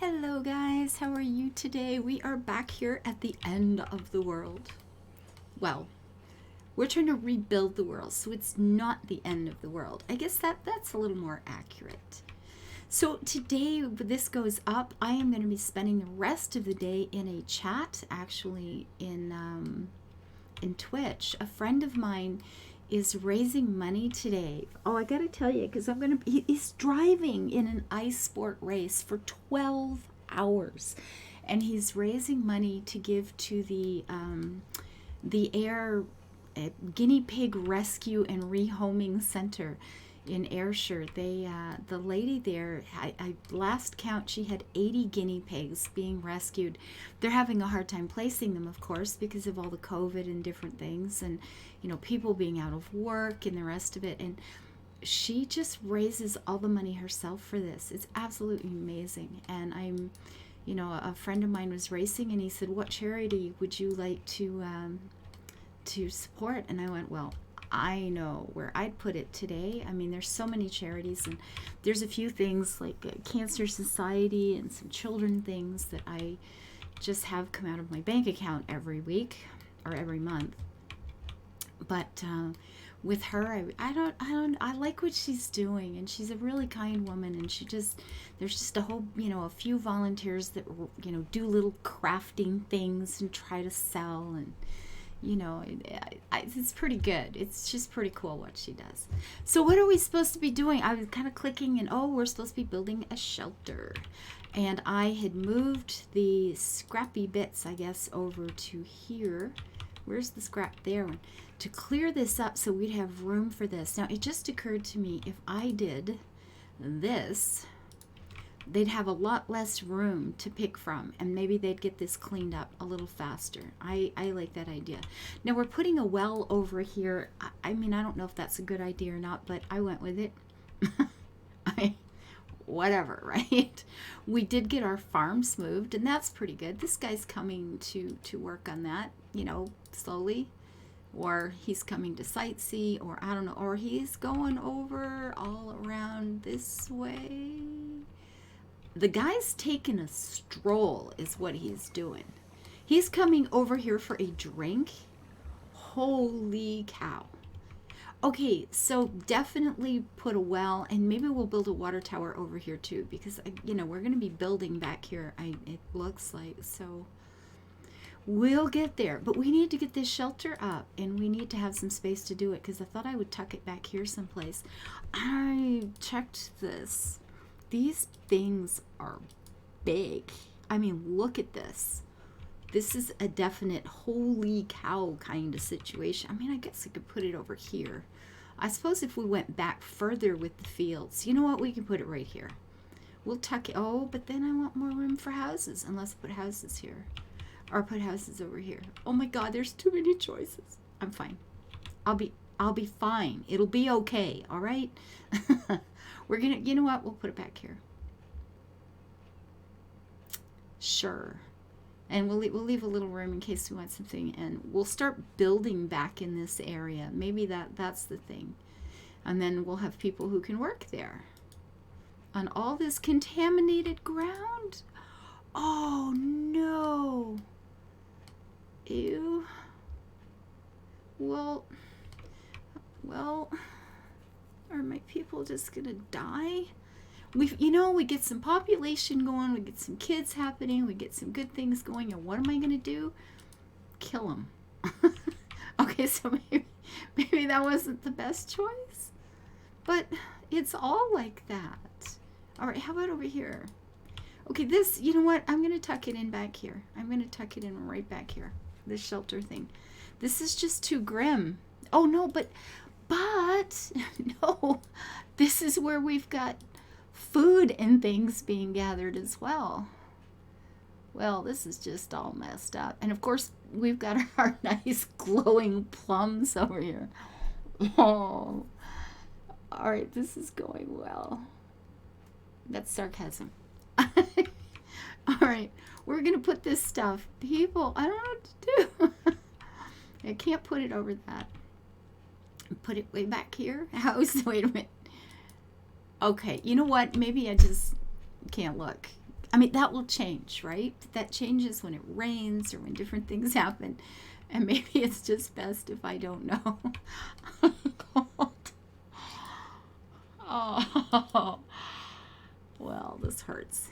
Hello guys, how are you today? We are back here at the end of the world. Well, we're trying to rebuild the world, so it's not the end of the world. I guess that's a little more accurate. So today, when this goes up, I am going to be spending the rest of the day in a chat, actually in Twitch. A friend of mine is raising money today. Oh, I gotta tell you, because he's driving in an ice sport race for 12 hours, and he's raising money to give to the air guinea pig rescue and rehoming center in Ayrshire. The lady there, I last count, she had 80 guinea pigs being rescued. They're having a hard time placing them, of course, because of all the COVID and different things, and people being out of work and the rest of it. And she just raises all the money herself for this. It's absolutely amazing. And a friend of mine was racing, and he said, "What charity would you like to support?" And I went, "Well, I know where I'd put it today." I mean, there's so many charities, and there's a few things like Cancer Society and some children things that I just have come out of my bank account every week or every month. But with her, I like what she's doing, and she's a really kind woman, and there's just a whole, a few volunteers that, do little crafting things and try to sell, and it's pretty good. It's just pretty cool what she does. So what are we supposed to be doing? I was kind of clicking, and we're supposed to be building a shelter. And I had moved the scrappy bits, I guess, over to here. Where's the scrap? There one. To clear this up so we'd have room for this. Now, it just occurred to me, if I did this, they'd have a lot less room to pick from, and maybe they'd get this cleaned up a little faster. I like that idea. Now, we're putting a well over here. I mean, I don't know if that's a good idea or not, but I went with it. Whatever, right? We did get our farms moved, and that's pretty good. This guy's coming to work on that, slowly. Or he's coming to sightsee, or I don't know, or he's going over all around this way. The guy's taking a stroll is what he's doing. He's coming over here for a drink. Holy cow. Okay, so definitely put a well, and maybe we'll build a water tower over here too, because we're going to be building back here, it looks like. So we'll get there, but we need to get this shelter up, and we need to have some space to do it, because I thought I would tuck it back here someplace. I checked this. These things are big. I mean, look at this. This is a definite holy cow kind of situation. I mean, I guess I could put it over here. I suppose if we went back further with the fields, you know what? We can put it right here. We'll tuck it. Oh, but then I want more room for houses. Unless I put houses here. Or put houses over here. Oh my God, there's too many choices. I'm fine. I'll be fine. It'll be okay. All right? We're gonna, you know what? We'll put it back here. Sure. And we'll leave a little room in case we want something, and we'll start building back in this area. Maybe that's the thing. And then we'll have people who can work there. On all this contaminated ground? Oh no. Ew. Well, are my people just gonna die? We get some population going, we get some kids happening, we get some good things going, and what am I going to do? Kill them. Okay, so maybe that wasn't the best choice, but it's all like that. All right, how about over here? Okay, this, you know what? I'm going to tuck it in back here. I'm going to tuck it in right back here, this shelter thing. This is just too grim. Oh, no, but no, this is where we've got food and things being gathered as well. Well, this is just all messed up. And of course, we've got our nice glowing plums over here. Oh, all right, this is going well. That's sarcasm. All right, we're going to put this stuff. People, I don't know what to do. I can't put it over that. Put it way back here. Wait a minute. Okay, you know what? Maybe I just can't look. I mean, that will change, right? That changes when it rains or when different things happen. And maybe it's just best if I don't know. Oh, well, this hurts.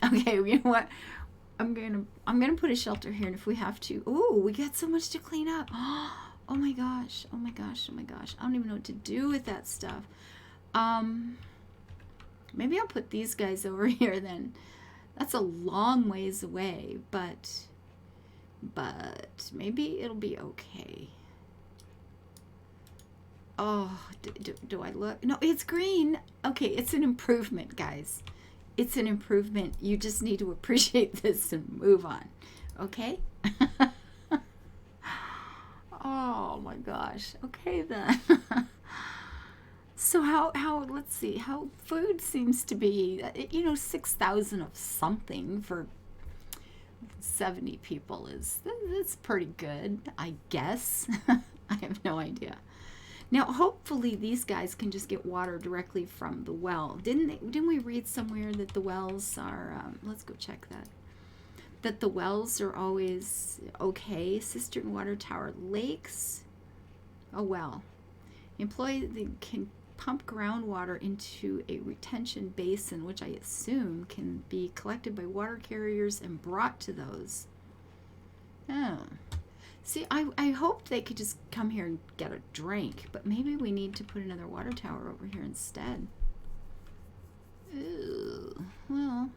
Okay, you know what? I'm gonna put a shelter here, and if we have to, oh, we got so much to clean up. Oh my gosh, oh my gosh, oh my gosh. I don't even know what to do with that stuff. Maybe I'll put these guys over here then. That's a long ways away, but maybe it'll be okay. Oh, do I look? No, it's green. Okay, it's an improvement, guys. It's an improvement. You just need to appreciate this and move on. Okay? Oh my gosh. Okay then. So how let's see, how food seems to be, 6,000 of something for 70 people that's pretty good, I guess. I have no idea. Now, hopefully these guys can just get water directly from the well. Didn't we read somewhere that the wells are, let's go check that the wells are always okay. Cistern water tower, lakes, a well. They can pump groundwater into a retention basin, which I assume can be collected by water carriers and brought to those. Oh. See, I hoped they could just come here and get a drink, but maybe we need to put another water tower over here instead. Ooh, well,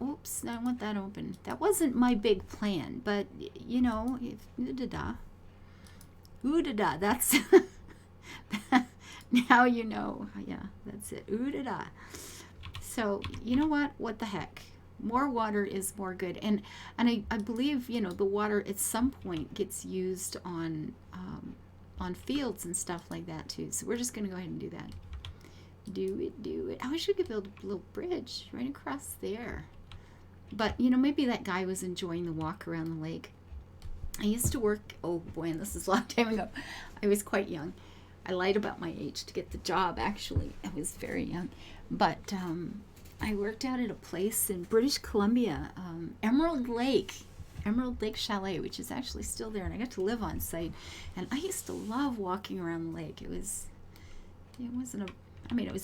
oops, I want that open. That wasn't my big plan, but, ooh-da-da, that's, now you know. Yeah, that's it, ooh-da-da. So, you know what the heck? More water is more good, and I believe the water at some point gets used on fields and stuff like that too. So we're just gonna go ahead and do that. Do it. I wish we could build a little bridge right across there, but maybe that guy was enjoying the walk around the lake. I used to work. Oh boy, and this is a long time ago. I was quite young. I lied about my age to get the job. Actually, I was very young, but I worked out at a place in British Columbia, Emerald Lake Chalet, which is actually still there, and I got to live on site. And I used to love walking around the lake. It was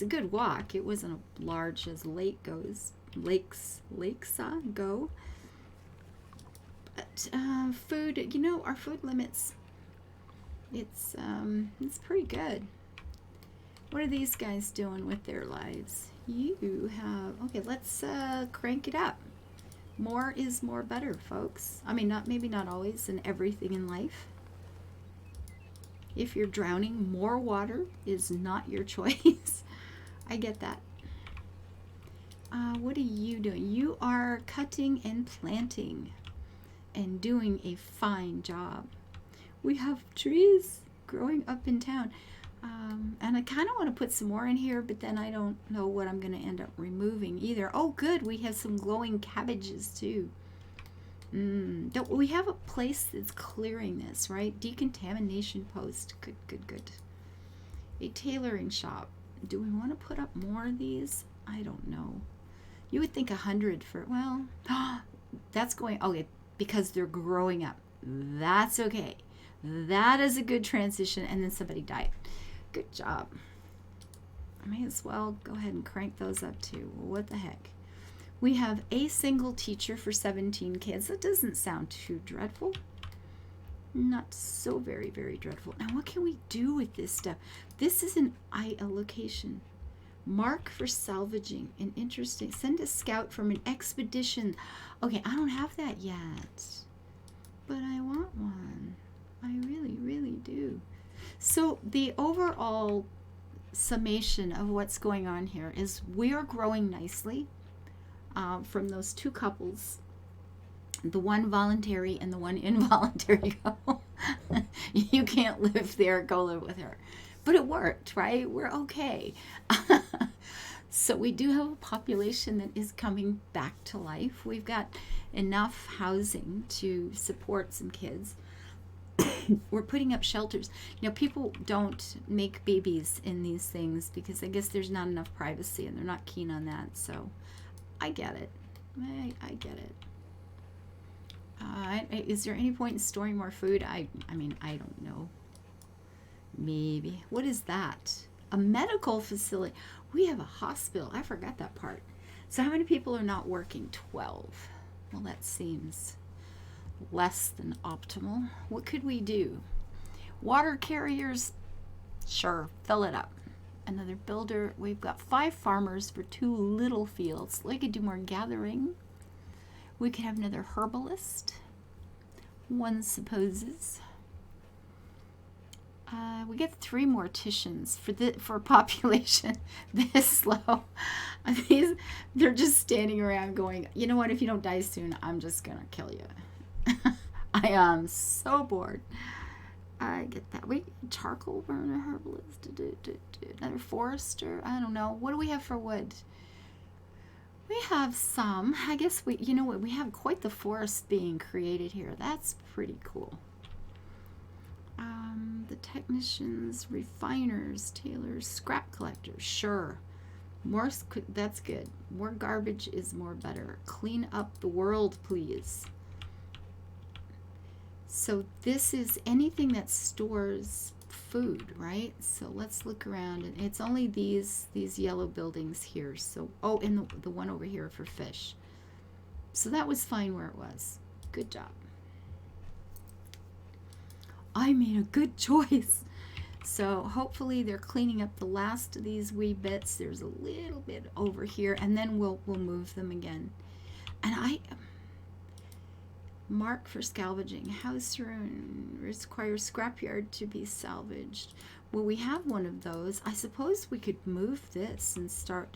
a good walk. It wasn't as large as lakes go. But food, our food limits. It's pretty good. What are these guys doing with their lives? You have, okay, let's crank it up. More is more better, folks. I mean, maybe not always in everything in life. If you're drowning, more water is not your choice. I get that. What are you doing? You are cutting and planting and doing a fine job. We have trees growing up in town. And I kind of want to put some more in here, but then I don't know what I'm going to end up removing either. Oh, good. We have some glowing cabbages, too. We have a place that's clearing this, right? Decontamination post. Good. A tailoring shop. Do we want to put up more of these? I don't know. You would think 100 for, well, that's going, okay, because they're growing up. That's okay. That is a good transition. And then somebody died. Good job. I may as well go ahead and crank those up too. What the heck? We have a single teacher for 17 kids. That doesn't sound too dreadful. Not so very, very dreadful. Now, what can we do with this stuff? This is a location. Mark for salvaging. An interesting. Send a scout from an expedition. Okay, I don't have that yet. But I want one. I really, really do. So the overall summation of what's going on here is we are growing nicely from those two couples, the one voluntary and the one involuntary couple. You can't live there, go live with her. But it worked, right? We're okay. So we do have a population that is coming back to life. We've got enough housing to support some kids. we're putting up shelters. You know, people don't make babies in these things because I guess there's not enough privacy and they're not keen on that. So I get it. I get it. Is there any point in storing more food? I mean, I don't know. Maybe. What is that? A medical facility. We have a hospital. I forgot that part. So how many people are not working? 12. Well, that seems less than optimal. What could we do? Water carriers? Sure, fill it up. Another builder. We've got 5 farmers for 2 little fields. We could do more gathering. We could have another herbalist, one supposes. We get 3 morticians for a population this slow. They're just standing around going, you know what, if you don't die soon, I'm just going to kill you. I am so bored. I get that. Wait, charcoal burner, herbalist, another forester. I don't know. What do we have for wood? We have some. I guess you know what, we have quite the forest being created here. That's pretty cool. The technicians, refiners, tailors, scrap collectors. Sure. More, that's good. More garbage is more better. Clean up the world, please. So this is anything that stores food, right? So let's look around, and it's only these yellow buildings here. So and the one over here for fish. So that was fine where it was. Good job. I made a good choice. So hopefully they're cleaning up the last of these wee bits. There's a little bit over here, and then we'll move them again. And I mark for salvaging. House ruin requires scrapyard to be salvaged. Well, we have one of those. I suppose we could move this and start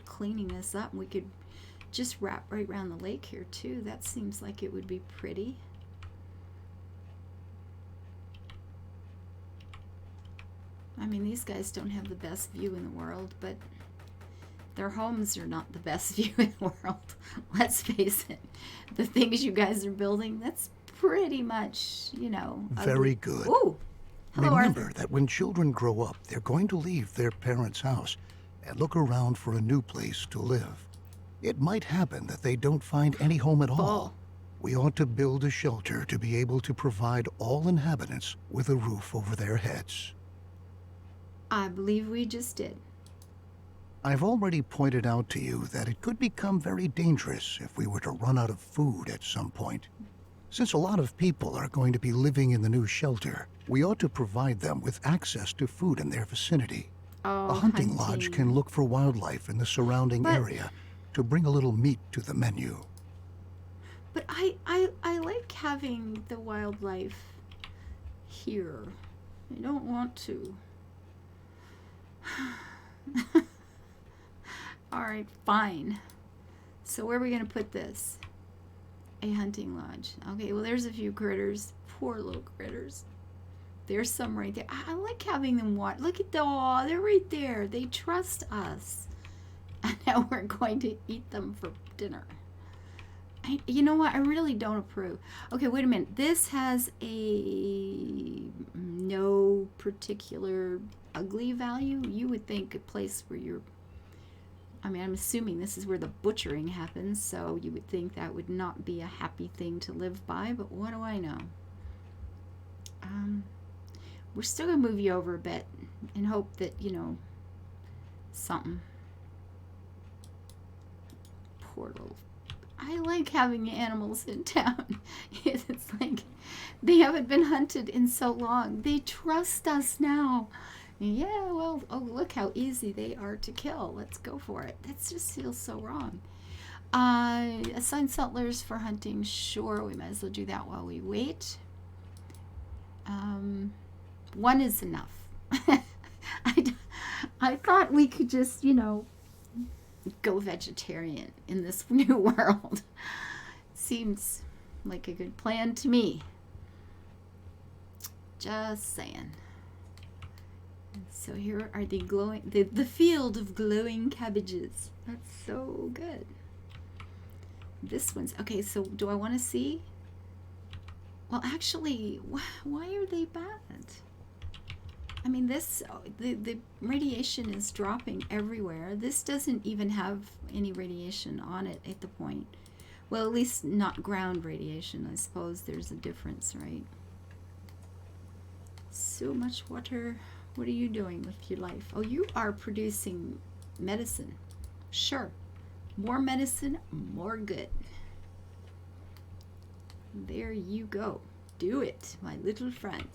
cleaning this up. We could just wrap right around the lake here too. That seems like it would be pretty. I mean, these guys don't have the best view in the world, but their homes are not the best view in the world. Let's face it. The things you guys are building, that's pretty much, you know. Very good. Ooh. Hello, Remember Arthur. that when children grow up, they're going to leave their parents' house and look around for a new place to live. It might happen that they don't find any home at all. We ought to build a shelter to be able to provide all inhabitants with a roof over their heads. I believe we just did. I've already pointed out to you that it could become very dangerous if we were to run out of food at some point. Since a lot of people are going to be living in the new shelter, we ought to provide them with access to food in their vicinity. Oh, A hunting lodge can look for wildlife in the surrounding area to bring a little meat to the menu. But I like having the wildlife here. I don't want to. All right, fine. So where are we going to put this? A hunting lodge. Okay, well, there's a few critters. Poor little critters. There's some right there. I like having them watch. Look at they're right there. They trust us. And now we're going to eat them for dinner. You know what? I really don't approve. Okay, wait a minute. This has a no particular ugly value. You would think a place where I'm assuming this is where the butchering happens, so you would think that would not be a happy thing to live by, but what do I know? We're still going to move you over a bit and hope that, something. Poor little... I like having animals in town. It's like they haven't been hunted in so long. They trust us now. Yeah, well, look how easy they are to kill. Let's go for it. That just feels so wrong. Assign settlers for hunting. Sure, we might as well do that while we wait. One is enough. I thought we could just, go vegetarian in this new world. Seems like a good plan to me. Just saying. So here are the field of glowing cabbages. That's so good. This one's okay. So do I want to see? Well, actually, why are they bad? I mean, the radiation is dropping everywhere. This doesn't even have any radiation on it at the point. Well, at least not ground radiation. I suppose there's a difference, right? So much water. What are you doing with your life? Oh, you are producing medicine. Sure. More medicine, more good. There you go. Do it, my little friend.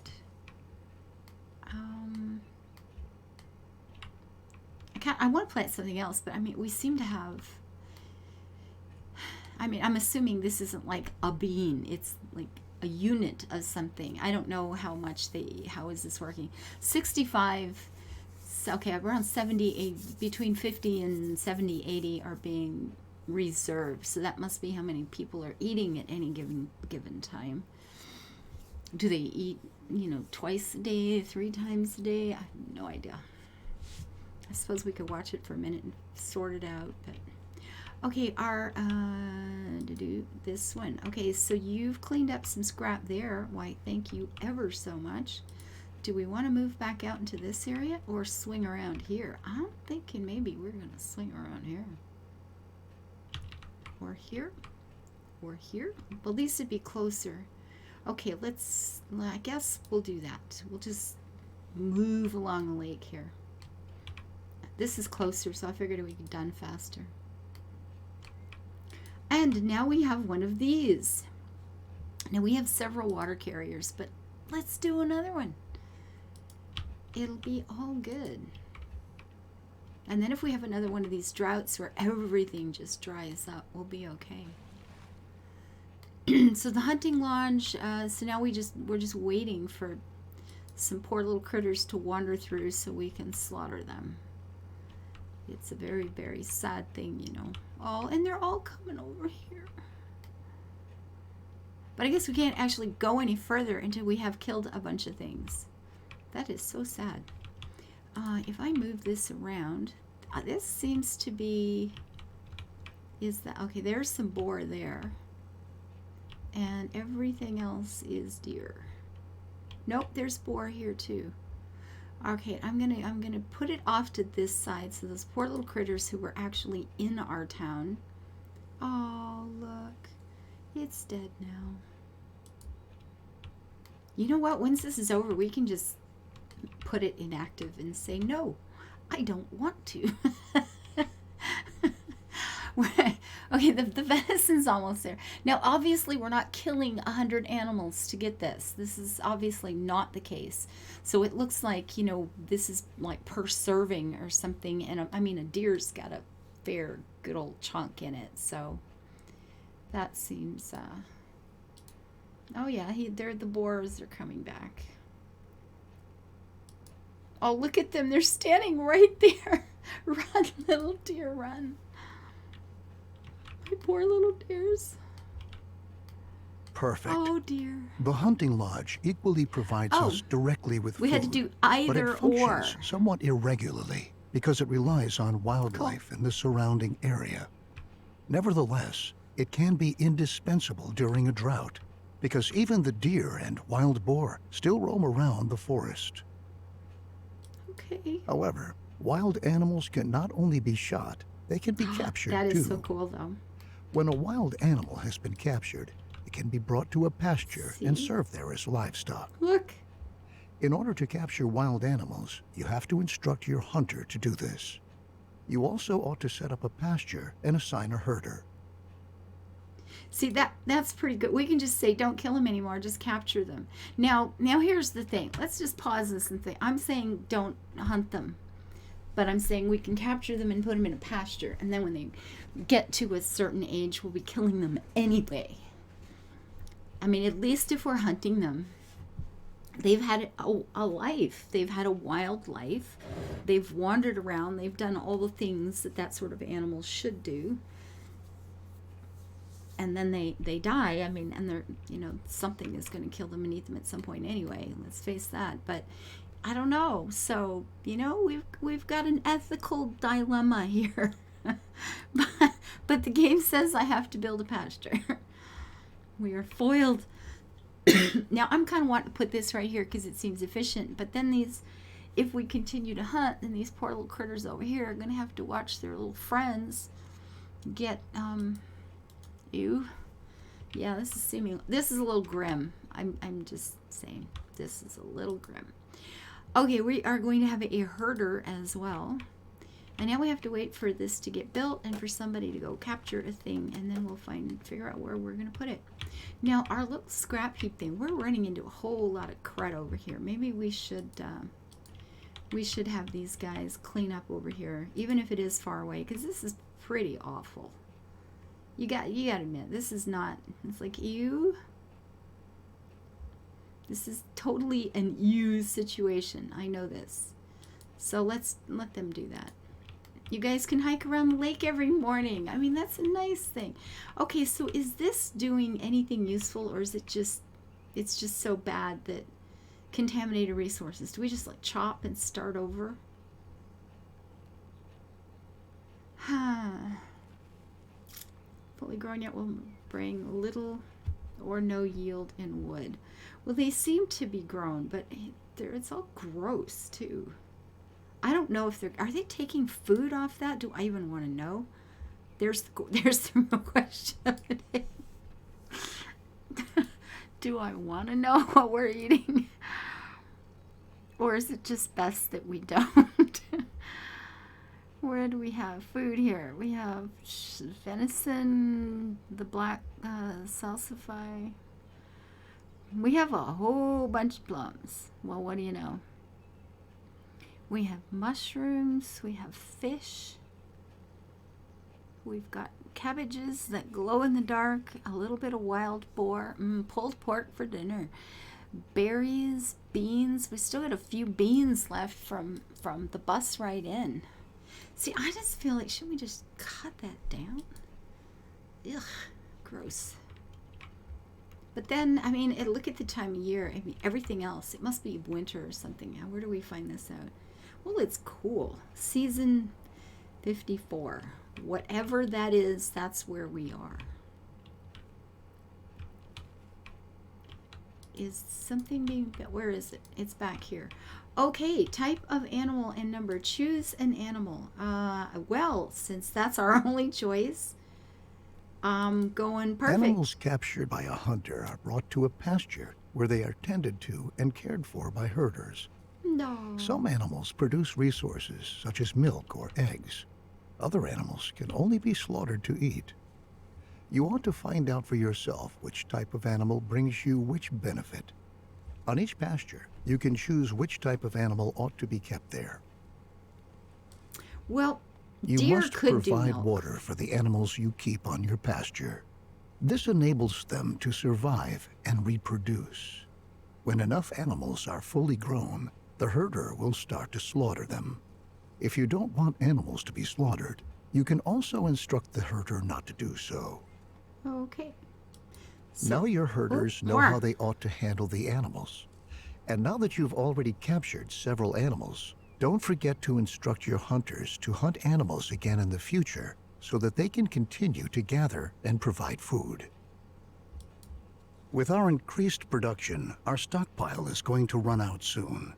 I want to plant something else, but I mean, we seem to have... I mean, I'm assuming this isn't like a bean. It's like a unit of something. I don't know how much how is this working? 65, okay, around 70, between 50 and 70, 80 are being reserved. So that must be how many people are eating at any given time. Do they eat, twice a day, 3 times a day? I have no idea. I suppose we could watch it for a minute and sort it out, but... Okay, to do this one. Okay, so you've cleaned up some scrap there. Why, thank you ever so much. Do we want to move back out into this area or swing around here? I'm thinking maybe we're going to swing around here. Or here. Or here. Well, these would be closer. Okay, I guess we'll do that. We'll just move along the lake here. This is closer, so I figured we'd be done faster. And now we have one of these. Now we have several water carriers, but let's do another one. It'll be all good. And then if we have another one of these droughts where everything just dries up, we'll be okay. So the hunting lodge, so now we're just waiting for some poor little critters to wander through so we can slaughter them. It's a very, very sad thing, Oh, and they're all coming over here. But I guess we can't actually go any further until we have killed a bunch of things. That is so sad. If I move this around, this seems to be... Okay, there's some boar there. And everything else is deer. Nope, there's boar here too. Okay, I'm gonna put it off to this side so those poor little critters who were actually in our town. Oh, look. It's dead now. You know what? Once this is over, we can just put it inactive and say, no, I don't want to. Okay, the venison's almost there. Now, obviously, we're not killing 100 animals to get this. This is obviously not the case. So it looks like, this is like per serving or something. And I mean, a deer's got a fair good old chunk in it. So that seems, oh yeah, the boars are coming back. Oh, look at them. They're standing right there. Run, little deer, run. My poor little deers. Perfect. Oh, dear. The hunting lodge equally provides us directly with food. We had to do but either it functions or. somewhat irregularly because it relies on wildlife in the surrounding area. Nevertheless, it can be indispensable during a drought because even the deer and wild boar still roam around the forest. Okay. However, wild animals can not only be shot, they can be captured That too. is so cool, though. When a wild animal has been captured, it can be brought to a pasture and served there as livestock. Look. In order to capture wild animals, you have to instruct your hunter to do this. You also ought to set up a pasture and assign a herder. See, that's pretty good. We can just say, don't kill them anymore, just capture them. Now here's the thing. Let's just pause this and think. I'm saying don't hunt them. But I'm saying we can capture them and put them in a pasture. And then when they get to a certain age, we'll be killing them anyway. I mean, at least if we're hunting them, they've had a life. They've had a wild life. They've wandered around. They've done all the things that sort of animal should do. And then they die. I mean, and they're, something is going to kill them and eat them at some point anyway. Let's face that. But I don't know. So, we've got an ethical dilemma here. but the game says I have to build a pasture. We are foiled. Now, I'm kind of wanting to put this right here because it seems efficient, but then these, if we continue to hunt, then these poor little critters over here are going to have to watch their little friends get, ew. Yeah, this is a little grim. I'm just saying, this is a little grim. Okay, we are going to have a herder as well. And now we have to wait for this to get built and for somebody to go capture a thing, and then we'll figure out where we're going to put it. Now, our little scrap heap thing, we're running into a whole lot of crud over here. Maybe we should have these guys clean up over here, even if it is far away, because this is pretty awful. You got to admit, this is not, it's like, ew. This is totally an ew situation. I know this. So let's let them do that. You guys can hike around the lake every morning. I mean, that's a nice thing. Okay, so is this doing anything useful, or is it just, it's just so bad that contaminated resources? Do we just like chop and start over? Fully grown yet will bring little or no yield in wood. Well, they seem to be grown, but it's all gross too. I don't know if are they taking food off that? Do I even want to know? There's the real question of the day. Do I want to know what we're eating? Or is it just best that we don't? Where do we have food here? We have venison, the black salsify. We have a whole bunch of plums. Well, what do you know? We have mushrooms, we have fish, we've got cabbages that glow in the dark, a little bit of wild boar, pulled pork for dinner, berries, beans. We still got a few beans left from the bus ride in. See, I just feel like, should we just cut that down? Ugh, gross. But then, I mean, look at the time of year. I mean, everything else, it must be winter or something. Now, where do we find this out? Well, it's cool. Season 54. Whatever that is, that's where we are. Is something being built? Where is it? It's back here. Okay, type of animal and number. Choose an animal. Well, since that's our only choice, going perfect. Animals captured by a hunter are brought to a pasture where they are tended to and cared for by herders. No. Some animals produce resources such as milk or eggs. Other animals can only be slaughtered to eat. You ought to find out for yourself which type of animal brings you which benefit. On each pasture, you can choose which type of animal ought to be kept there. Well, you deer must could provide do milk. water for the animals you keep on your pasture. This enables them to survive and reproduce. When enough animals are fully grown, the herder will start to slaughter them. If you don't want animals to be slaughtered, you can also instruct the herder not to do so. Okay. Now your herders know more. how they ought to handle the animals. And now that you've already captured several animals, don't forget to instruct your hunters to hunt animals again in the future so that they can continue to gather and provide food. With our increased production, our stockpile is going to run out soon.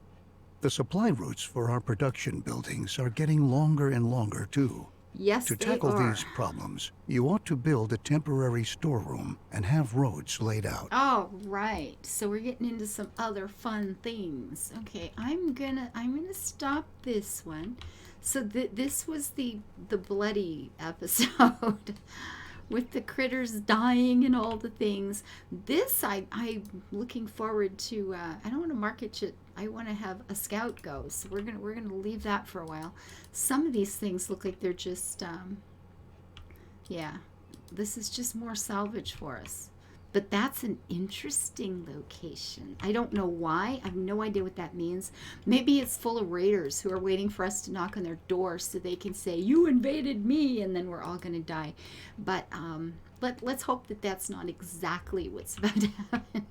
The supply routes for our production buildings are getting longer and longer too. Yes, To they tackle are. these problems, you ought to build a temporary storeroom and have roads laid out. Oh, right. So we're getting into some other fun things. Okay, I'm gonna stop this one. So this was the bloody episode with the critters dying and all the things. This I'm looking forward to. I don't want to market it. I want to have a scout go. So we're gonna leave that for a while. Some of these things look like they're just yeah. This is just more salvage for us. But that's an interesting location. I don't know why. I have no idea what that means. Maybe it's full of raiders who are waiting for us to knock on their door so they can say, "You invaded me," and then we're all going to die. But let's hope that that's not exactly what's about to happen.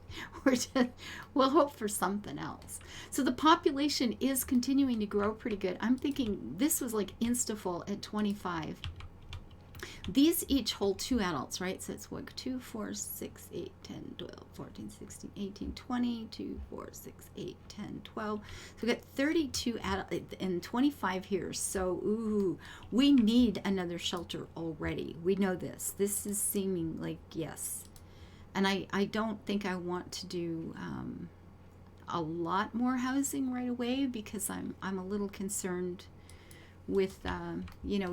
We'll hope for something else. So the population is continuing to grow pretty good. I'm thinking this was like insta-full at 25. These each hold 2 adults, right? So it's 1, 2, 4, 6, 8, 10, 12, 14, 16, 18, 20, 2, 4, 6, 8, 10, 12. So we've got 32 adults and 25 here. So, ooh, we need another shelter already. We know this. This is seeming like, yes. And I don't think I want to do a lot more housing right away, because I'm a little concerned with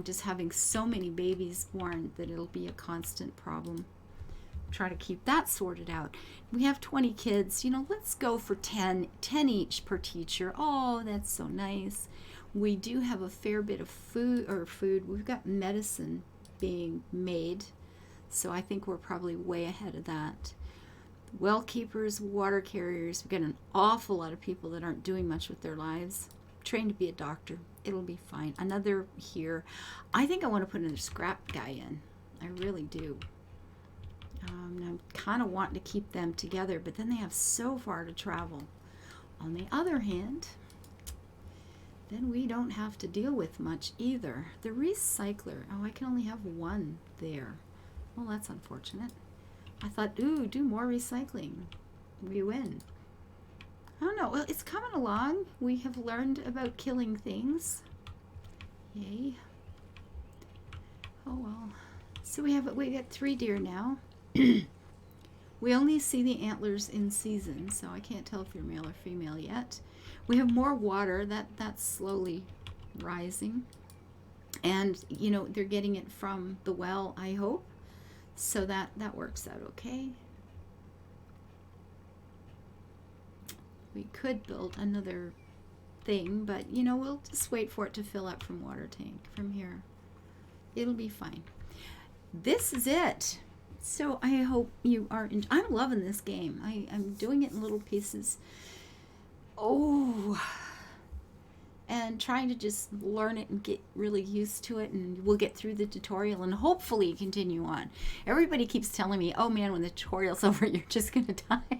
just having so many babies born that it'll be a constant problem. Try to keep that sorted out. We have 20 kids, let's go for 10 each per teacher. Oh, that's so nice. We do have a fair bit of food. We've got medicine being made, so I think we're probably way ahead of that. Well keepers, water carriers. We've got an awful lot of people that aren't doing much with their lives. Trained to be a doctor. It'll be fine. Another here. I think I want to put another scrap guy in. I really do. I'm kind of wanting to keep them together, but then they have so far to travel. On the other hand, then we don't have to deal with much either. The recycler. Oh, I can only have 1 there. Well, that's unfortunate. I thought, ooh, do more recycling. We win. I don't know. Well, it's coming along. We have learned about killing things. Yay. Oh well. So we got 3 deer now. We only see the antlers in season, so I can't tell if you're male or female yet. We have more water. That's slowly rising. And, they're getting it from the well, I hope. So that works out okay. We could build another thing, but we'll just wait for it to fill up from water tank from here. It'll be fine. This is it. So I hope you are I'm loving this game. I'm doing it in little pieces. Oh, and trying to just learn it and get really used to it, and we'll get through the tutorial and hopefully continue on. Everybody keeps telling me, oh man, when the tutorial's over, you're just gonna die.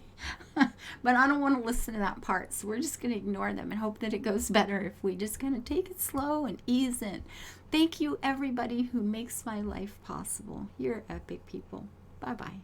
But I don't want to listen to that part, so we're just gonna ignore them and hope that it goes better if we just kind of take it slow and ease in. Thank you everybody who makes my life possible. You're epic people. Bye bye.